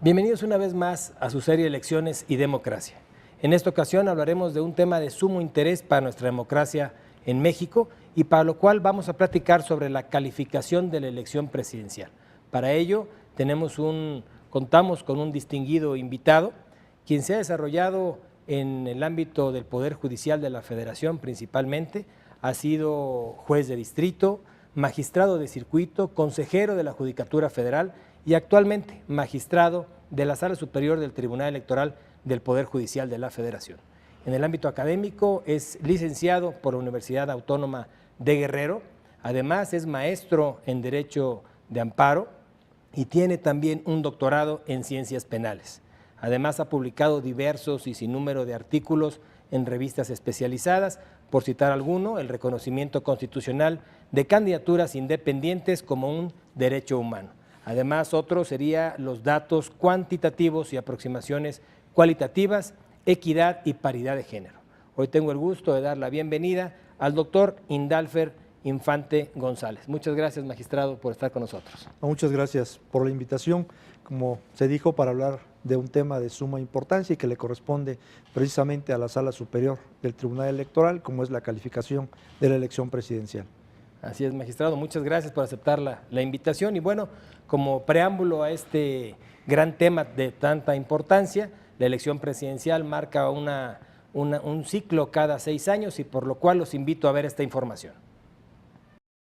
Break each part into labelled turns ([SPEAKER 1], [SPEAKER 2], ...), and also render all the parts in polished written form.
[SPEAKER 1] Bienvenidos una vez más a su serie Elecciones y Democracia. En esta ocasión hablaremos de un tema de sumo interés para nuestra democracia en México y para lo cual vamos a platicar sobre la calificación de la elección presidencial. Para ello contamos con un distinguido invitado, quien se ha desarrollado en el ámbito del Poder Judicial de la Federación principalmente, ha sido juez de distrito, magistrado de circuito, consejero de la Judicatura Federal y actualmente magistrado de la Sala Superior del Tribunal Electoral del Poder Judicial de la Federación. En el ámbito académico es licenciado por la Universidad Autónoma de Guerrero, además es maestro en Derecho de Amparo y tiene también un doctorado en Ciencias Penales. Además ha publicado diversos y sin número de artículos en revistas especializadas, por citar alguno, el reconocimiento constitucional de candidaturas independientes como un derecho humano. Además, otro sería los datos cuantitativos y aproximaciones cualitativas, equidad y paridad de género. Hoy tengo el gusto de dar la bienvenida al doctor Indalfer Infante González. Muchas gracias, magistrado, por estar con nosotros.
[SPEAKER 2] Muchas gracias por la invitación, como se dijo, para hablar de un tema de suma importancia y que le corresponde precisamente a la Sala Superior del Tribunal Electoral, como es la calificación de la elección presidencial.
[SPEAKER 1] Así es, magistrado, muchas gracias por aceptar la invitación y bueno, como preámbulo a este gran tema de tanta importancia, la elección presidencial marca un ciclo cada 6 años y por lo cual los invito a ver esta información.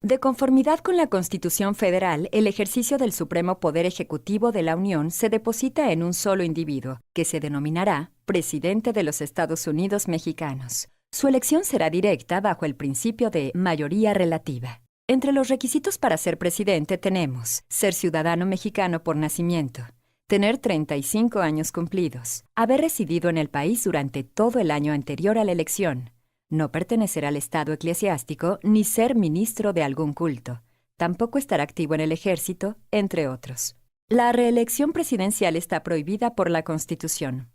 [SPEAKER 3] De conformidad con la Constitución Federal, el ejercicio del Supremo Poder Ejecutivo de la Unión se deposita en un solo individuo, que se denominará Presidente de los Estados Unidos Mexicanos. Su elección será directa bajo el principio de mayoría relativa. Entre los requisitos para ser presidente tenemos ser ciudadano mexicano por nacimiento, tener 35 años cumplidos, haber residido en el país durante todo el año anterior a la elección, no pertenecer al estado eclesiástico ni ser ministro de algún culto, tampoco estar activo en el ejército, entre otros. La reelección presidencial está prohibida por la Constitución.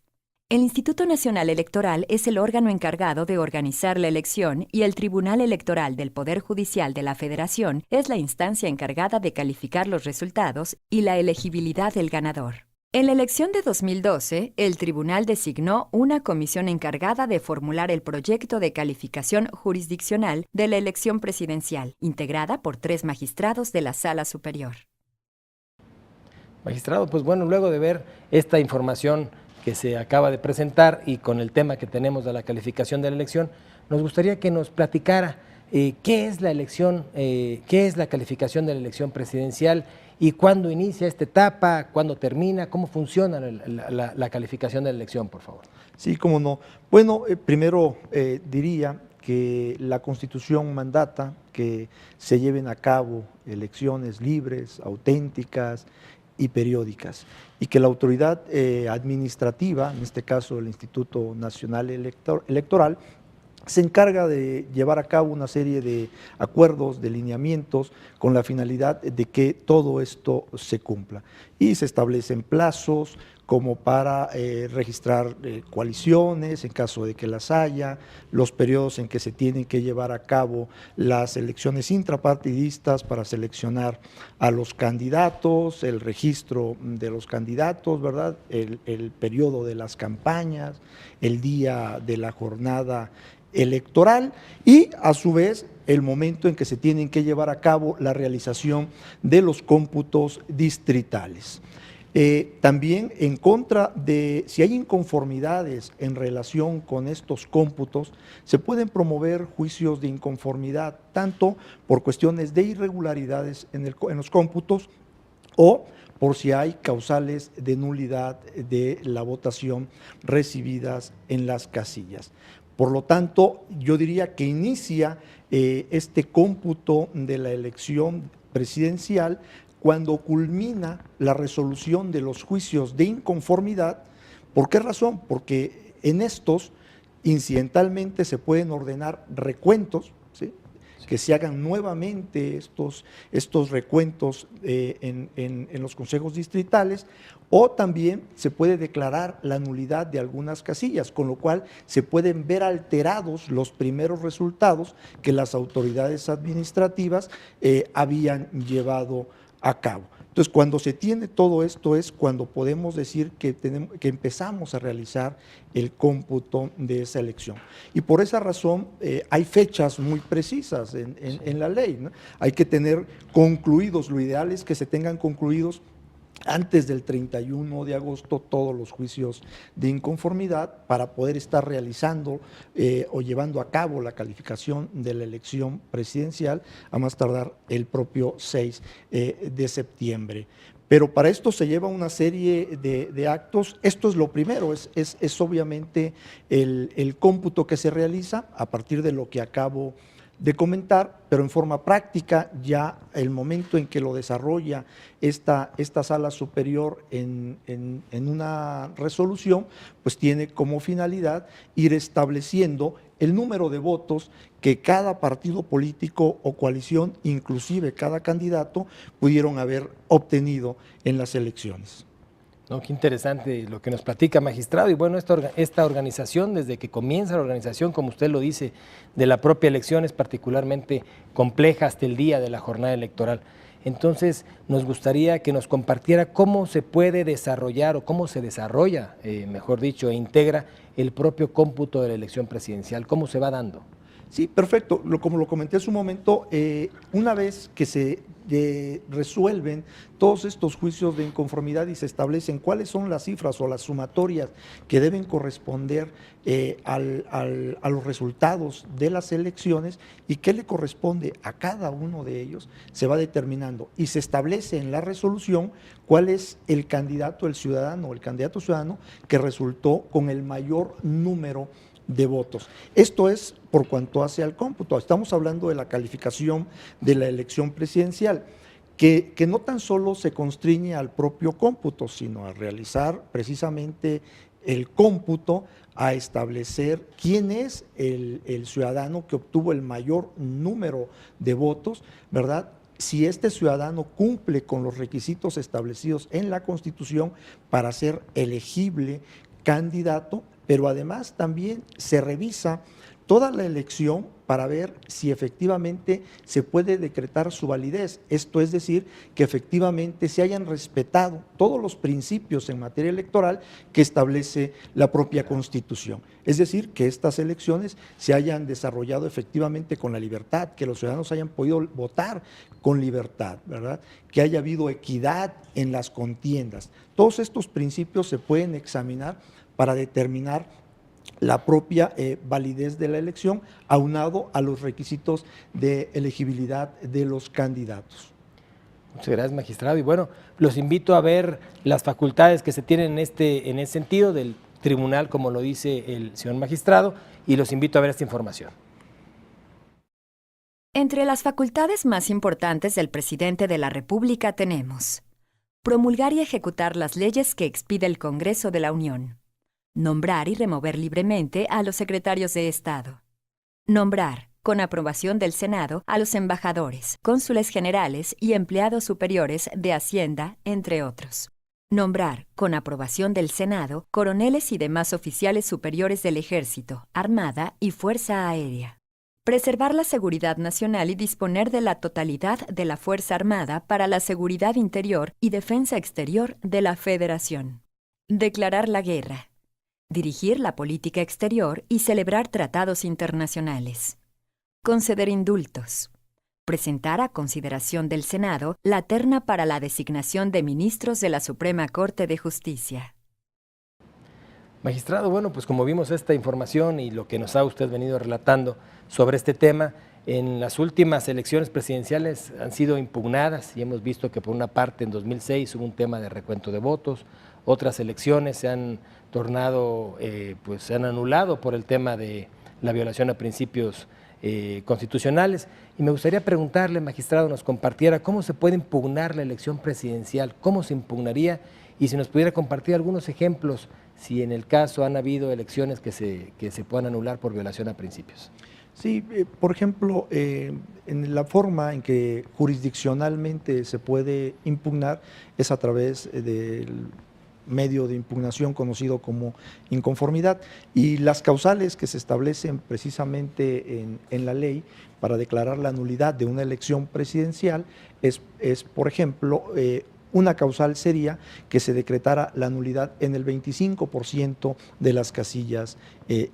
[SPEAKER 3] El Instituto Nacional Electoral es el órgano encargado de organizar la elección y el Tribunal Electoral del Poder Judicial de la Federación es la instancia encargada de calificar los resultados y la elegibilidad del ganador. En la elección de 2012, el tribunal designó una comisión encargada de formular el proyecto de calificación jurisdiccional de la elección presidencial, integrada por 3 magistrados de la Sala Superior.
[SPEAKER 1] Magistrado, pues bueno, luego de ver esta información que se acaba de presentar y con el tema que tenemos de la calificación de la elección, nos gustaría que nos platicara qué es la elección, qué es la calificación de la elección presidencial y cuándo inicia esta etapa, cuándo termina, cómo funciona la calificación de la elección, por favor.
[SPEAKER 2] Sí, cómo no. Bueno, primero diría que la Constitución mandata que se lleven a cabo elecciones libres, auténticas y periódicas, y que la autoridad administrativa, en este caso el Instituto Nacional Electoral, se encarga de llevar a cabo una serie de acuerdos, de lineamientos, con la finalidad de que todo esto se cumpla. Y se establecen plazos como para registrar coaliciones, en caso de que las haya, los periodos en que se tienen que llevar a cabo las elecciones intrapartidistas para seleccionar a los candidatos, el registro de los candidatos, ¿verdad? El periodo de las campañas, el día de la jornada electoral y a su vez el momento en que se tienen que llevar a cabo la realización de los cómputos distritales. También en contra de, si hay inconformidades en relación con estos cómputos, se pueden promover juicios de inconformidad, tanto por cuestiones de irregularidades en los cómputos o por si hay causales de nulidad de la votación recibidas en las casillas. Por lo tanto, yo diría que inicia este cómputo de la elección presidencial cuando culmina la resolución de los juicios de inconformidad. ¿Por qué razón? Porque en estos incidentalmente se pueden ordenar recuentos, ¿sí? Que se hagan nuevamente estos recuentos en los consejos distritales, o también se puede declarar la nulidad de algunas casillas, con lo cual se pueden ver alterados los primeros resultados que las autoridades administrativas habían llevado a cabo. Entonces, cuando se tiene todo esto es cuando podemos decir que empezamos a realizar el cómputo de esa elección. Y por esa razón hay fechas muy precisas en la ley, ¿no? Hay que tener concluidos, lo ideal es que se tengan concluidos antes del 31 de agosto todos los juicios de inconformidad para poder estar realizando o llevando a cabo la calificación de la elección presidencial a más tardar el propio 6 de septiembre. Pero para esto se lleva una serie de actos. Esto es lo primero, es obviamente el cómputo que se realiza a partir de lo que acabo de comentar, pero en forma práctica ya el momento en que lo desarrolla esta sala superior en una resolución, pues tiene como finalidad ir estableciendo el número de votos que cada partido político o coalición, inclusive cada candidato, pudieron haber obtenido en las elecciones.
[SPEAKER 1] No, qué interesante lo que nos platica, magistrado. Y bueno, esta organización, desde que comienza la organización, como usted lo dice, de la propia elección es particularmente compleja hasta el día de la jornada electoral. Entonces, nos gustaría que nos compartiera cómo se puede desarrollar o cómo se desarrolla, mejor dicho, e integra el propio cómputo de la elección presidencial, cómo se va dando.
[SPEAKER 2] Sí, perfecto. Como lo comenté hace un momento, una vez que se resuelven todos estos juicios de inconformidad y se establecen cuáles son las cifras o las sumatorias que deben corresponder a los resultados de las elecciones y qué le corresponde a cada uno de ellos, se va determinando y se establece en la resolución cuál es el candidato, el candidato ciudadano que resultó con el mayor número de votos. Esto es por cuanto hace al cómputo. Estamos hablando de la calificación de la elección presidencial, que no tan solo se constriñe al propio cómputo, sino a realizar precisamente el cómputo, a establecer quién es el ciudadano que obtuvo el mayor número de votos, ¿verdad? Si este ciudadano cumple con los requisitos establecidos en la Constitución para ser elegible candidato, pero además también se revisa toda la elección para ver si efectivamente se puede decretar su validez. Esto es decir, que efectivamente se hayan respetado todos los principios en materia electoral que establece la propia Constitución. Es decir, que estas elecciones se hayan desarrollado efectivamente con la libertad, que los ciudadanos hayan podido votar con libertad, ¿verdad? Que haya habido equidad en las contiendas. Todos estos principios se pueden examinar para determinar la propia validez de la elección, aunado a los requisitos de elegibilidad de los candidatos.
[SPEAKER 1] Muchas gracias, magistrado. Y bueno, los invito a ver las facultades que se tienen en ese sentido del tribunal, como lo dice el señor magistrado, y los invito a ver esta información.
[SPEAKER 3] Entre las facultades más importantes del presidente de la República tenemos: promulgar y ejecutar las leyes que expide el Congreso de la Unión. Nombrar y remover libremente a los secretarios de Estado. Nombrar, con aprobación del Senado, a los embajadores, cónsules generales y empleados superiores de Hacienda, entre otros. Nombrar, con aprobación del Senado, coroneles y demás oficiales superiores del Ejército, Armada y Fuerza Aérea. Preservar la seguridad nacional y disponer de la totalidad de la Fuerza Armada para la seguridad interior y defensa exterior de la Federación. Declarar la guerra. Dirigir la política exterior y celebrar tratados internacionales. Conceder indultos. Presentar a consideración del Senado la terna para la designación de ministros de la Suprema Corte de Justicia.
[SPEAKER 1] Magistrado, bueno, pues como vimos esta información y lo que nos ha usted venido relatando sobre este tema, en las últimas elecciones presidenciales han sido impugnadas y hemos visto que por una parte en 2006 hubo un tema de recuento de votos, otras elecciones se han tornado, pues se han anulado por el tema de la violación a principios constitucionales. Y me gustaría preguntarle, magistrado, nos compartiera cómo se puede impugnar la elección presidencial, cómo se impugnaría y si nos pudiera compartir algunos ejemplos, si en el caso han habido elecciones que se puedan anular por violación a principios.
[SPEAKER 2] Sí, por ejemplo, en la forma en que jurisdiccionalmente se puede impugnar es a través del medio de impugnación conocido como inconformidad, y las causales que se establecen precisamente en la ley para declarar la nulidad de una elección presidencial es por ejemplo, Una causal sería que se decretara la nulidad en el 25% de las casillas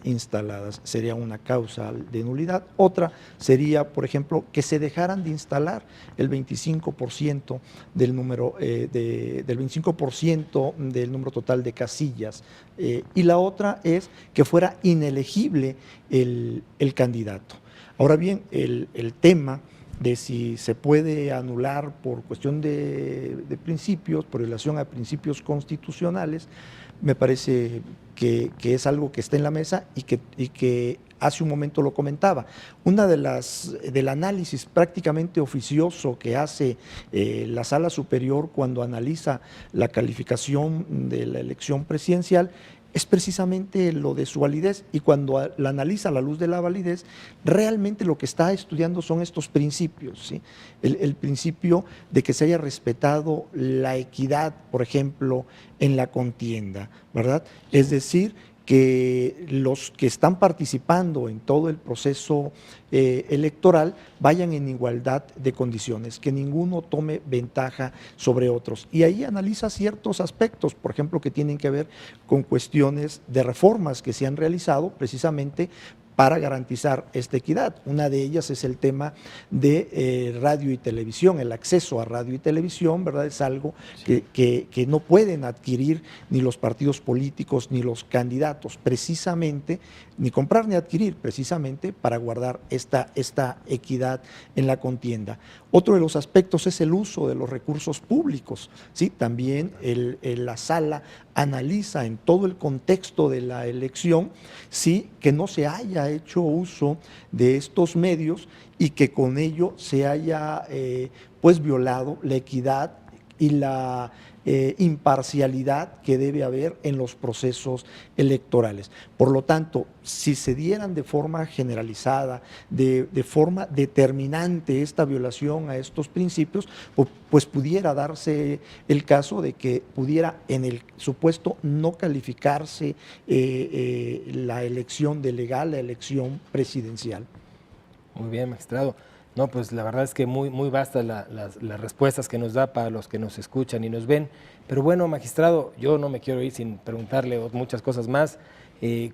[SPEAKER 2] instaladas. Sería una causal de nulidad. Otra sería, por ejemplo, que se dejaran de instalar el 25% del número, del 25% del número total de casillas. Y la otra es que fuera inelegible el candidato. Ahora bien, el tema de si se puede anular por cuestión de principios, por violación a principios constitucionales, me parece que es algo que está en la mesa y que hace un momento lo comentaba. Una del análisis prácticamente oficioso que hace la Sala Superior cuando analiza la calificación de la elección presidencial es precisamente lo de su validez, y cuando la analiza a la luz de la validez, realmente lo que está estudiando son estos principios, ¿sí? El principio de que se haya respetado la equidad, por ejemplo, en la contienda, ¿verdad? Es decir, que los que están participando en todo el proceso electoral vayan en igualdad de condiciones, que ninguno tome ventaja sobre otros. Y ahí analiza ciertos aspectos, por ejemplo, que tienen que ver con cuestiones de reformas que se han realizado precisamente para garantizar esta equidad. Una de ellas es el tema de radio y televisión, el acceso a radio y televisión, ¿verdad? Es algo que no pueden adquirir ni los partidos políticos ni los candidatos, precisamente, ni comprar ni adquirir, precisamente para guardar esta equidad en la contienda. Otro de los aspectos es el uso de los recursos públicos, ¿sí? También la sala analiza en todo el contexto de la elección, sí, que no se haya hecho uso de estos medios y que con ello se haya pues violado la equidad y la imparcialidad que debe haber en los procesos electorales. Por lo tanto, si se dieran de forma generalizada, de forma determinante esta violación a estos principios, pues pudiera darse el caso de que pudiera en el supuesto no calificarse la elección de legal, la elección presidencial.
[SPEAKER 1] Muy bien, magistrado. No, pues la verdad es que muy vastas las respuestas que nos da para los que nos escuchan y nos ven. Pero bueno, magistrado, yo no me quiero ir sin preguntarle muchas cosas más.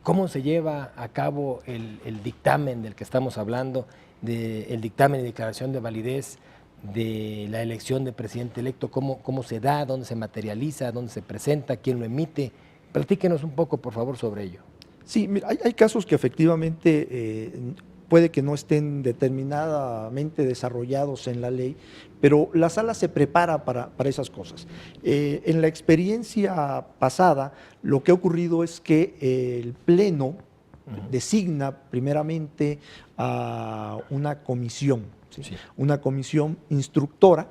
[SPEAKER 1] ¿Cómo se lleva a cabo el dictamen del que estamos hablando, el dictamen de declaración de validez de la elección de presidente electo? ¿Cómo se da? ¿Dónde se materializa? ¿Dónde se presenta? ¿Quién lo emite? Platíquenos un poco, por favor, sobre ello.
[SPEAKER 2] Sí, mira, hay casos que efectivamente puede que no estén determinadamente desarrollados en la ley, pero la sala se prepara para esas cosas. En la experiencia pasada, lo que ha ocurrido es que el Pleno designa primeramente a una comisión, ¿sí? Sí. Una comisión instructora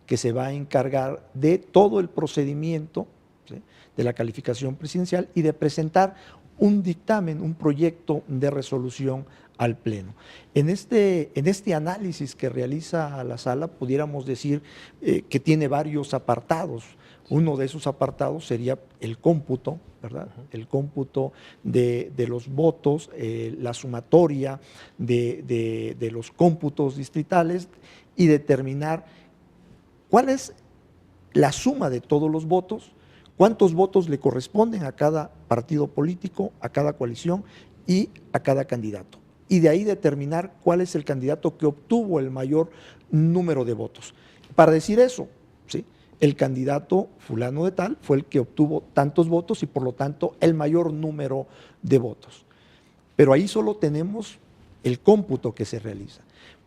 [SPEAKER 2] que se va a encargar de todo el procedimiento, ¿sí?, de la calificación presidencial y de presentar un dictamen, un proyecto de resolución al Pleno. En este análisis que realiza la sala, pudiéramos decir que tiene varios apartados. Uno de esos apartados sería el cómputo, ¿verdad? El cómputo de los votos, la sumatoria de los cómputos distritales y determinar cuál es la suma de todos los votos, cuántos votos le corresponden a cada partido político, a cada coalición y a cada candidato. Y de ahí determinar cuál es el candidato que obtuvo el mayor número de votos. Para decir eso, ¿sí?, el candidato fulano de tal fue el que obtuvo tantos votos y por lo tanto el mayor número de votos. Pero ahí solo tenemos el cómputo que se realiza.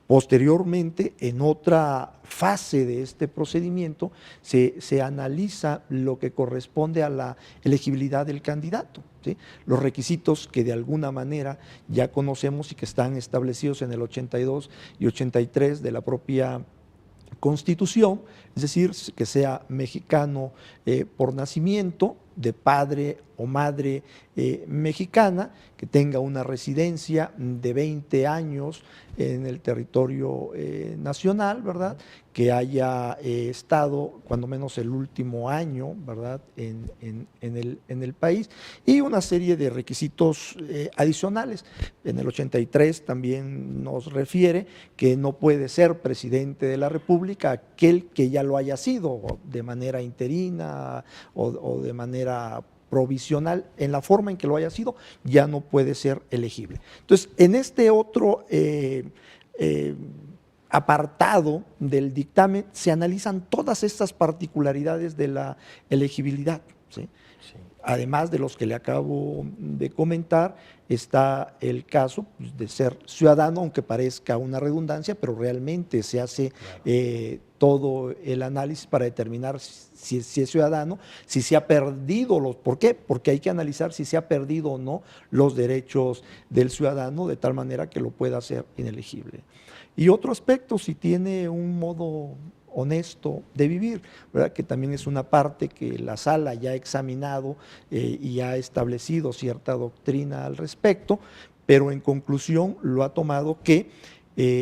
[SPEAKER 2] Posteriormente, en otra fase de este procedimiento, se analiza lo que corresponde a la elegibilidad del candidato, ¿sí? Los requisitos que de alguna manera ya conocemos y que están establecidos en el 82 y 83 de la propia Constitución, es decir, que sea mexicano por nacimiento, de padre o madre mexicana, que tenga una residencia de 20 años en el territorio nacional, ¿verdad? Que haya estado cuando menos el último año, ¿verdad? En el país, y una serie de requisitos adicionales. En el 83 también nos refiere que no puede ser presidente de la República aquel que ya lo haya sido de manera interina o de manera provisional, en la forma en que lo haya sido, ya no puede ser elegible. Entonces, en este otro apartado del dictamen se analizan todas estas particularidades de la elegibilidad, ¿sí? Sí. Además de los que le acabo de comentar, está el caso de ser ciudadano, aunque parezca una redundancia, pero realmente se hace todo el análisis para determinar si es ciudadano, si se ha perdido los… ¿Por qué? Porque hay que analizar si se ha perdido o no los derechos del ciudadano de tal manera que lo pueda hacer inelegible. Y otro aspecto, si tiene un modo honesto de vivir, ¿verdad? Que también es una parte que la sala ya ha examinado y ha establecido cierta doctrina al respecto, pero en conclusión lo ha tomado que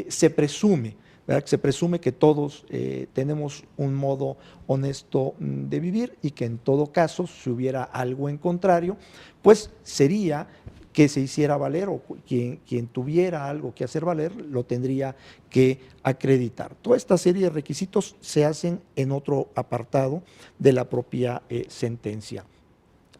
[SPEAKER 2] se presume, ¿verdad? Se presume que todos tenemos un modo honesto de vivir y que en todo caso, si hubiera algo en contrario, pues sería que se hiciera valer, o quien tuviera algo que hacer valer lo tendría que acreditar. Toda esta serie de requisitos se hacen en otro apartado de la propia sentencia.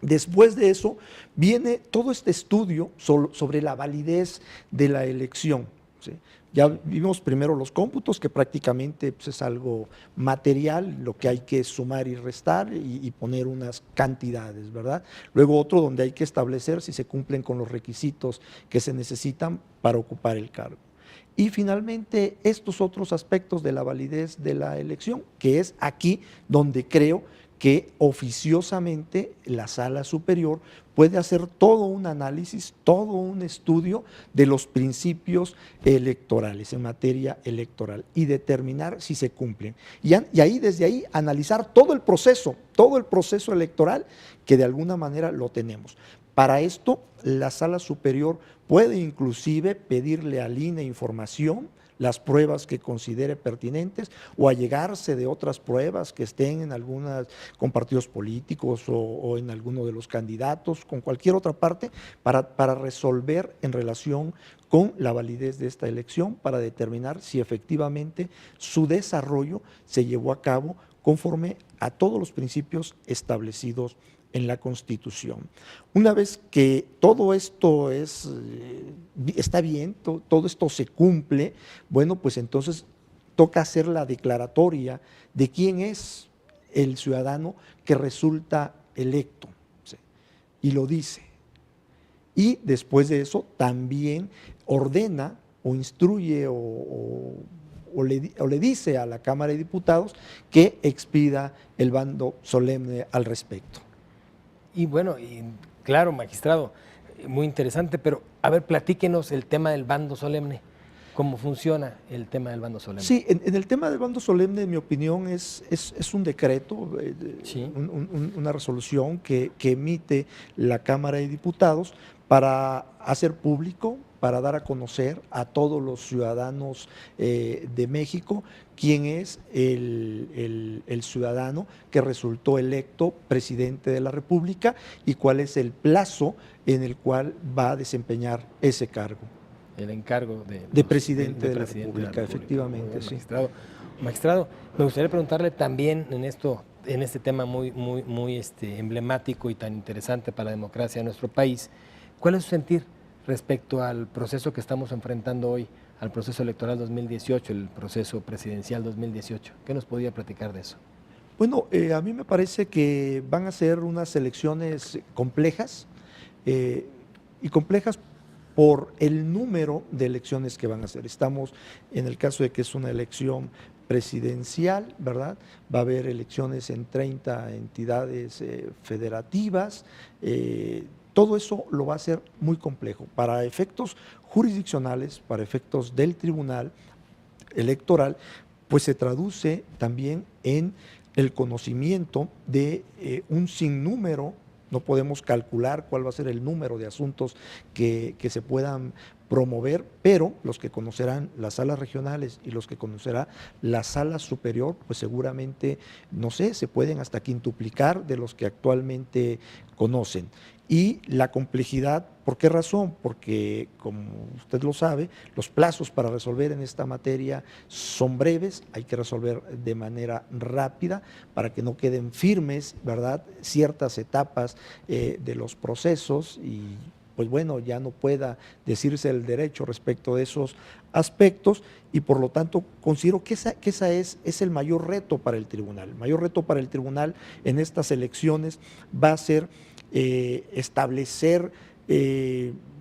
[SPEAKER 2] Después de eso viene todo este estudio sobre la validez de la elección, ¿sí? Ya vimos primero los cómputos, que prácticamente pues, es algo material, lo que hay que sumar y restar y poner unas cantidades, ¿verdad? Luego otro donde hay que establecer si se cumplen con los requisitos que se necesitan para ocupar el cargo. Y finalmente estos otros aspectos de la validez de la elección, que es aquí donde creo que oficiosamente la Sala Superior puede hacer todo un análisis, todo un estudio de los principios electorales, en materia electoral, y determinar si se cumplen. Y ahí, desde ahí, analizar todo el proceso electoral, que de alguna manera lo tenemos. Para esto, la Sala Superior puede inclusive pedirle al INE información, las pruebas que considere pertinentes, o allegarse de otras pruebas que estén en algunas, con partidos políticos o en alguno de los candidatos, con cualquier otra parte, para resolver en relación con la validez de esta elección, para determinar si efectivamente su desarrollo se llevó a cabo conforme a todos los principios establecidos en la Constitución. Una vez que todo esto está bien, todo esto se cumple, bueno, pues entonces toca hacer la declaratoria de quién es el ciudadano que resulta electo, ¿sí? Y lo dice. Y después de eso también ordena o instruye o le dice a la Cámara de Diputados que expida el bando solemne al respecto.
[SPEAKER 1] Y bueno, claro, magistrado, muy interesante, pero a ver, platíquenos el tema del bando solemne. ¿Cómo funciona el tema del bando solemne?
[SPEAKER 2] Sí, en el tema del bando solemne, en mi opinión, es un decreto,
[SPEAKER 1] sí,
[SPEAKER 2] una resolución que emite la Cámara de Diputados para hacer público, para dar a conocer a todos los ciudadanos de México quién es el ciudadano que resultó electo presidente de la República y cuál es el plazo en el cual va a desempeñar ese cargo.
[SPEAKER 1] El encargo
[SPEAKER 2] de presidente de la República, efectivamente, sí.
[SPEAKER 1] Magistrado, me gustaría preguntarle también en este tema muy emblemático y tan interesante para la democracia de nuestro país, ¿cuál es su sentir respecto al proceso que estamos enfrentando hoy, al proceso electoral 2018, el proceso presidencial 2018? ¿Qué nos podría platicar de eso?
[SPEAKER 2] Bueno, a mí me parece que van a ser unas elecciones complejas y complejas por el número de elecciones que van a hacer. Estamos en el caso de que es una elección presidencial, ¿verdad? Va a haber elecciones en 30 entidades federativas. Todo eso lo va a hacer muy complejo. Para efectos jurisdiccionales, para efectos del Tribunal Electoral, pues se traduce también en el conocimiento de un sinnúmero no podemos calcular cuál va a ser el número de asuntos que se puedan promover, pero los que conocerán las salas regionales y los que conocerá la sala superior, pues seguramente, no sé, se pueden hasta quintuplicar de los que actualmente conocen. Y la complejidad, ¿por qué razón? Porque, como usted lo sabe, los plazos para resolver en esta materia son breves, hay que resolver de manera rápida para que no queden firmes, ¿verdad?, ciertas etapas de los procesos y pues bueno, ya no pueda decirse el derecho respecto de esos aspectos y por lo tanto considero que esa es el mayor reto para el tribunal. El mayor reto para el tribunal en estas elecciones va a ser establecer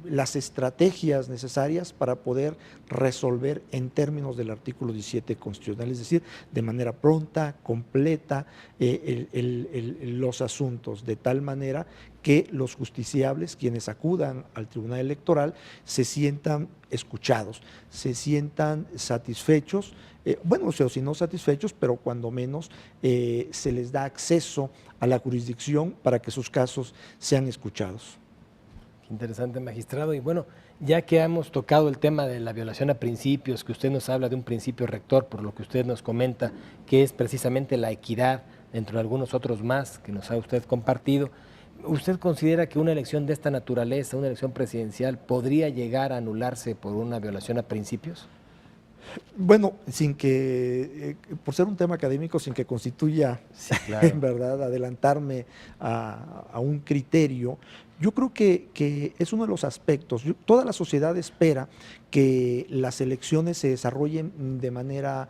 [SPEAKER 2] las estrategias necesarias para poder resolver en términos del artículo 17 constitucional, es decir, de manera pronta, completa, los asuntos, de tal manera que los justiciables, quienes acudan al Tribunal Electoral, se sientan escuchados, se sientan satisfechos, bueno, o sea, si no satisfechos, pero cuando menos se les da acceso a la jurisdicción para que sus casos sean escuchados.
[SPEAKER 1] Interesante, magistrado. Y bueno, ya que hemos tocado el tema de la violación a principios, que usted nos habla de un principio rector, por lo que usted nos comenta, que es precisamente la equidad, dentro de algunos otros más que nos ha usted compartido, ¿usted considera que una elección de esta naturaleza, una elección presidencial, podría llegar a anularse por una violación a principios?
[SPEAKER 2] Bueno, sin que, por ser un tema académico, sin que constituya,
[SPEAKER 1] sí, claro,
[SPEAKER 2] en verdad, adelantarme a un criterio, yo creo que es uno de los aspectos. Toda la sociedad espera que las elecciones se desarrollen de manera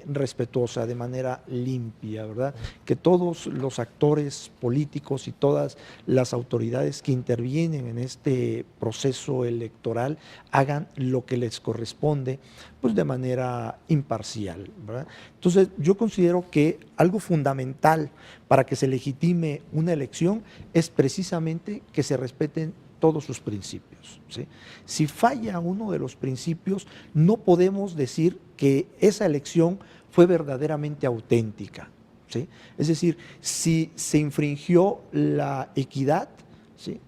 [SPEAKER 2] respetuosa, de manera limpia, ¿verdad? Que todos los actores políticos y todas las autoridades que intervienen en este proceso electoral hagan lo que les corresponde, pues de manera imparcial, ¿verdad? Entonces, yo considero que algo fundamental para que se legitime una elección es precisamente que se respeten todos sus principios, ¿sí? Si falla uno de los principios, no podemos decir que esa elección fue verdaderamente auténtica, ¿sí? Es decir, si se infringió la equidad, ¿sí?,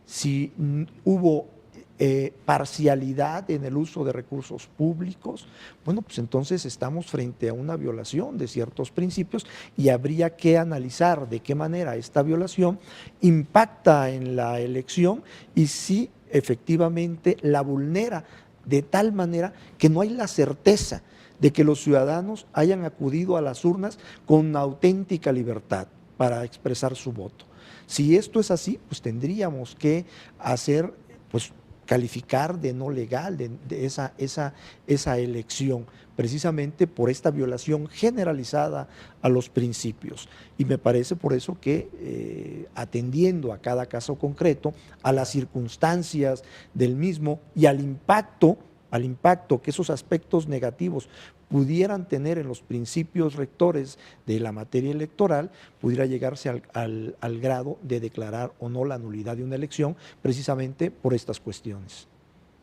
[SPEAKER 2] si hubo parcialidad en el uso de recursos públicos, bueno, pues entonces estamos frente a una violación de ciertos principios y habría que analizar de qué manera esta violación impacta en la elección y si efectivamente la vulnera de tal manera que no hay la certeza de que los ciudadanos hayan acudido a las urnas con auténtica libertad para expresar su voto. Si esto es así, pues tendríamos que hacer, pues, calificar de no legal de esa elección, precisamente por esta violación generalizada a los principios. Y me parece por eso que atendiendo a cada caso concreto, a las circunstancias del mismo y al impacto que esos aspectos negativos pudieran tener en los principios rectores de la materia electoral, pudiera llegarse al grado de declarar o no la nulidad de una elección precisamente por estas cuestiones.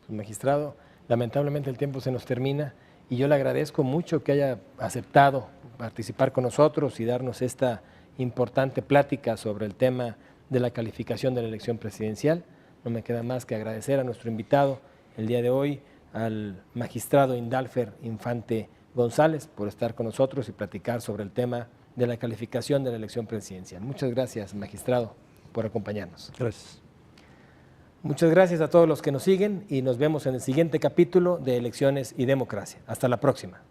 [SPEAKER 1] Magistrado, lamentablemente el tiempo se nos termina y yo le agradezco mucho que haya aceptado participar con nosotros y darnos esta importante plática sobre el tema de la calificación de la elección presidencial. No me queda más que agradecer a nuestro invitado el día de hoy, al magistrado Indalfer Infante González, por estar con nosotros y platicar sobre el tema de la calificación de la elección presidencial. Muchas gracias, magistrado, por acompañarnos.
[SPEAKER 2] Gracias.
[SPEAKER 1] Muchas gracias a todos los que nos siguen y nos vemos en el siguiente capítulo de Elecciones y Democracia. Hasta la próxima.